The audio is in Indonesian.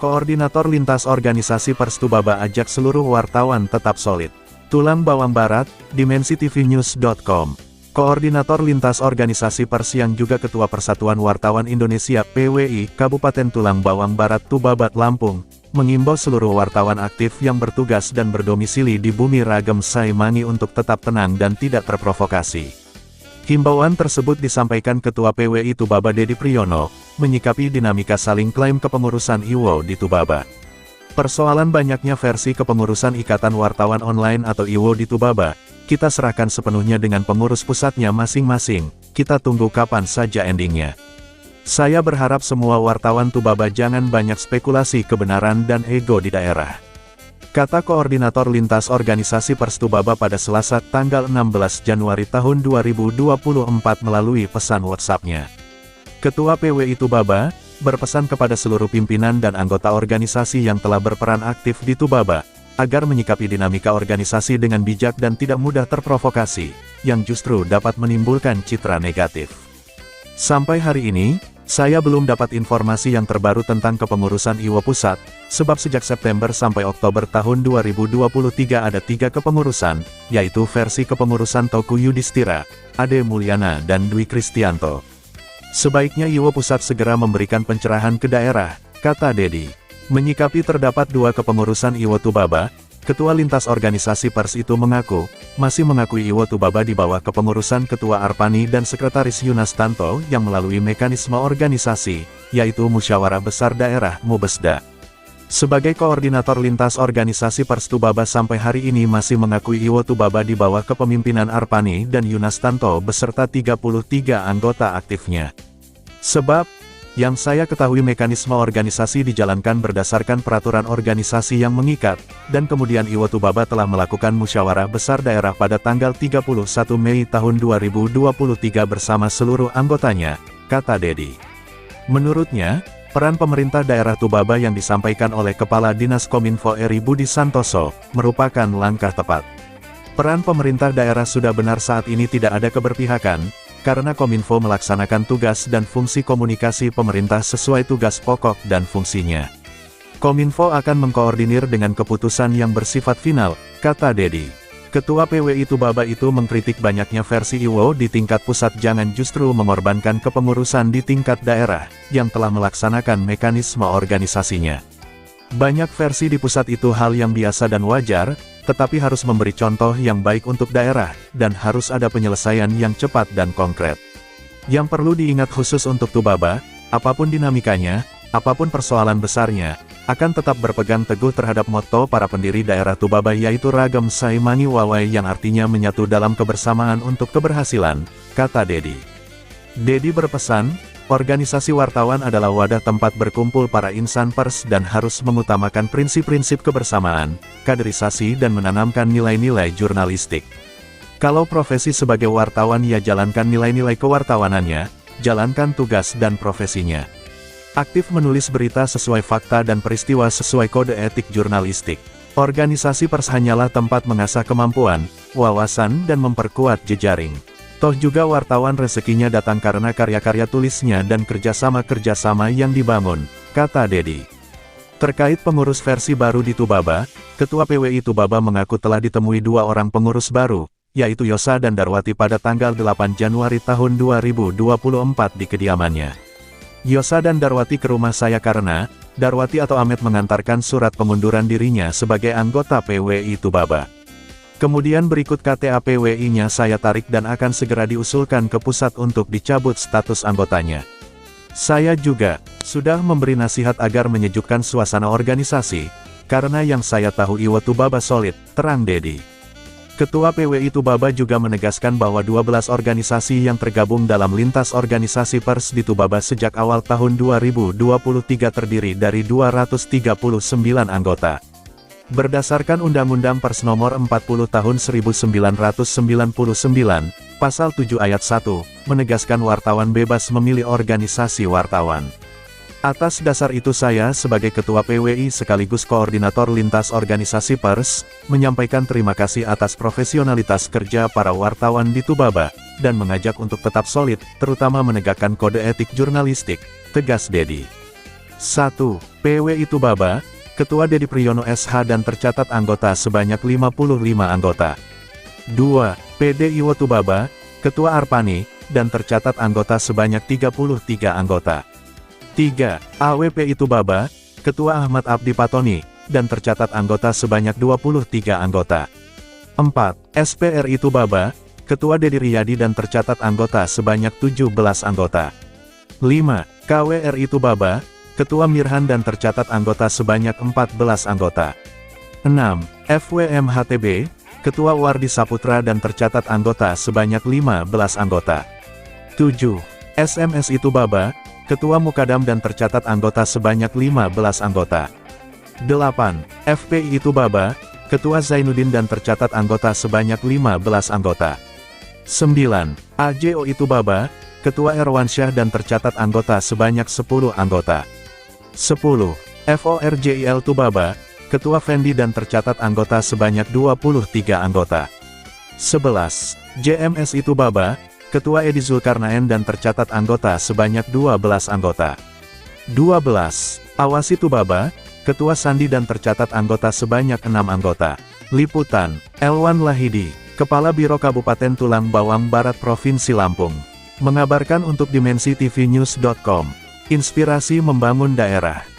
Koordinator Lintas Organisasi Pers Tubaba ajak seluruh wartawan tetap solid. Tulang Bawang Barat, dimensitv-news.com. Koordinator Lintas Organisasi Pers yang juga Ketua Persatuan Wartawan Indonesia (PWI) Kabupaten Tulang Bawang Barat Tubabat Lampung, mengimbau seluruh wartawan aktif yang bertugas dan berdomisili di Bumi Ragem Saimangi untuk tetap tenang dan tidak terprovokasi. Himbauan tersebut disampaikan Ketua PWI Tubaba Dedi Priyono, menyikapi dinamika saling klaim kepengurusan IWO di Tubaba. Persoalan banyaknya versi kepengurusan Ikatan Wartawan Online atau IWO di Tubaba, kita serahkan sepenuhnya dengan pengurus pusatnya masing-masing, kita tunggu kapan saja endingnya. Saya berharap semua wartawan Tubaba jangan banyak spekulasi kebenaran dan ego di daerah. Kata Koordinator Lintas Organisasi Pers Tubaba pada Selasa tanggal 16 Januari tahun 2024 melalui pesan WhatsApp-nya. Ketua PWI Tubaba berpesan kepada seluruh pimpinan dan anggota organisasi yang telah berperan aktif di Tubaba, agar menyikapi dinamika organisasi dengan bijak dan tidak mudah terprovokasi, yang justru dapat menimbulkan citra negatif. Sampai hari ini, saya belum dapat informasi yang terbaru tentang kepengurusan IWO Pusat, sebab sejak September sampai Oktober tahun 2023 ada 3 kepengurusan, yaitu versi kepengurusan Toku Yudhistira, Ade Mulyana dan Dwi Kristianto. Sebaiknya IWO Pusat segera memberikan pencerahan ke daerah, kata Dedi. Menyikapi terdapat 2 kepengurusan IWO Tubaba, Ketua Lintas Organisasi Pers itu masih mengakui IWO Tubaba di bawah kepengurusan Ketua Arpani dan Sekretaris Yunastanto yang melalui mekanisme organisasi, yaitu Musyawarah Besar Daerah (Mubesda). Sebagai Koordinator Lintas Organisasi Pers Tubaba sampai hari ini masih mengakui IWO Tubaba di bawah kepemimpinan Arpani dan Yunastanto beserta 33 anggota aktifnya. Sebab, yang saya ketahui mekanisme organisasi dijalankan berdasarkan peraturan organisasi yang mengikat, dan kemudian IWO Tubaba telah melakukan musyawarah besar daerah pada tanggal 31 Mei tahun 2023 bersama seluruh anggotanya, kata Dedi. Menurutnya, peran pemerintah daerah Tubaba yang disampaikan oleh Kepala Dinas Kominfo Eri Budi Santoso, merupakan langkah tepat. Peran pemerintah daerah sudah benar saat ini tidak ada keberpihakan, karena Kominfo melaksanakan tugas dan fungsi komunikasi pemerintah sesuai tugas pokok dan fungsinya. Kominfo akan mengkoordinir dengan keputusan yang bersifat final, kata Dedi. Ketua PWI Tubaba itu mengkritik banyaknya versi IWO di tingkat pusat jangan justru mengorbankan kepengurusan di tingkat daerah, yang telah melaksanakan mekanisme organisasinya. Banyak versi di pusat itu hal yang biasa dan wajar, tetapi harus memberi contoh yang baik untuk daerah, dan harus ada penyelesaian yang cepat dan konkret. Yang perlu diingat khusus untuk Tubaba, apapun dinamikanya, apapun persoalan besarnya, akan tetap berpegang teguh terhadap motto para pendiri daerah Tubaba yaitu Ragem Saimangi Wawai yang artinya menyatu dalam kebersamaan untuk keberhasilan, kata Dedi. Dedi berpesan, organisasi wartawan adalah wadah tempat berkumpul para insan pers dan harus mengutamakan prinsip-prinsip kebersamaan, kaderisasi dan menanamkan nilai-nilai jurnalistik. Kalau profesi sebagai wartawan ya jalankan nilai-nilai kewartawanannya, jalankan tugas dan profesinya. Aktif menulis berita sesuai fakta dan peristiwa sesuai kode etik jurnalistik. Organisasi pers hanyalah tempat mengasah kemampuan, wawasan dan memperkuat jejaring. Toh juga wartawan rezekinya datang karena karya-karya tulisnya dan kerjasama-kerjasama yang dibangun, kata Dedi. Terkait pengurus versi baru di Tubaba, Ketua PWI Tubaba mengaku telah ditemui 2 orang pengurus baru, yaitu Yosa dan Darwati pada tanggal 8 Januari tahun 2024 di kediamannya. Yosa dan Darwati ke rumah saya karena, Darwati atau Amet mengantarkan surat pengunduran dirinya sebagai anggota PWI Tubaba. Kemudian berikut KTA PWI-nya saya tarik dan akan segera diusulkan ke pusat untuk dicabut status anggotanya. Saya juga sudah memberi nasihat agar menyejukkan suasana organisasi, karena yang saya tahu IWO Tubaba solid, terang Dedi. Ketua PWI Tubaba juga menegaskan bahwa 12 organisasi yang tergabung dalam lintas organisasi pers di Tubaba sejak awal tahun 2023 terdiri dari 239 anggota. Berdasarkan Undang-Undang Pers Nomor 40 Tahun 1999, Pasal 7 Ayat 1, menegaskan wartawan bebas memilih organisasi wartawan. Atas dasar itu saya sebagai Ketua PWI sekaligus Koordinator Lintas Organisasi Pers, menyampaikan terima kasih atas profesionalitas kerja para wartawan di Tubaba, dan mengajak untuk tetap solid, terutama menegakkan kode etik jurnalistik, tegas Dedi. 1. PW Itubaba, Ketua Dedi Priyono SH dan tercatat anggota sebanyak 55 anggota. 2. PD Iwo Tubaba, Ketua Arpani, dan tercatat anggota sebanyak 33 anggota. 3. AWP Itubaba, Ketua Ahmad Abdi Patoni, dan tercatat anggota sebanyak 23 anggota. 4. SPR Itubaba, Ketua Dedi Riyadi dan tercatat anggota sebanyak 17 anggota. 5. KWR Itubaba, Ketua Mirhan dan tercatat anggota sebanyak 14 anggota. 6. FWMHTB, Ketua Wardi Saputra dan tercatat anggota sebanyak 15 anggota. 7. SMS Itubaba, Ketua Mukadam dan tercatat anggota sebanyak 15 anggota. 8. FPI Itubaba, Ketua Zainuddin dan tercatat anggota sebanyak 15 anggota. 9. AJO Itubaba, Ketua Erwansyah dan tercatat anggota sebanyak 10 anggota. 10. FORJIL Tubaba, Ketua Fendi dan tercatat anggota sebanyak 23 anggota. 11. JMS Itubaba, Ketua Edi Zulkarnaen dan tercatat anggota sebanyak 12 anggota. 12. Awas Itubaba, Ketua Sandi dan tercatat anggota sebanyak 6 anggota. Liputan, Elwan Lahidi, Kepala Biro Kabupaten Tulang Bawang Barat Provinsi Lampung, mengabarkan untuk DimensiTVNews.com. Inspirasi membangun daerah.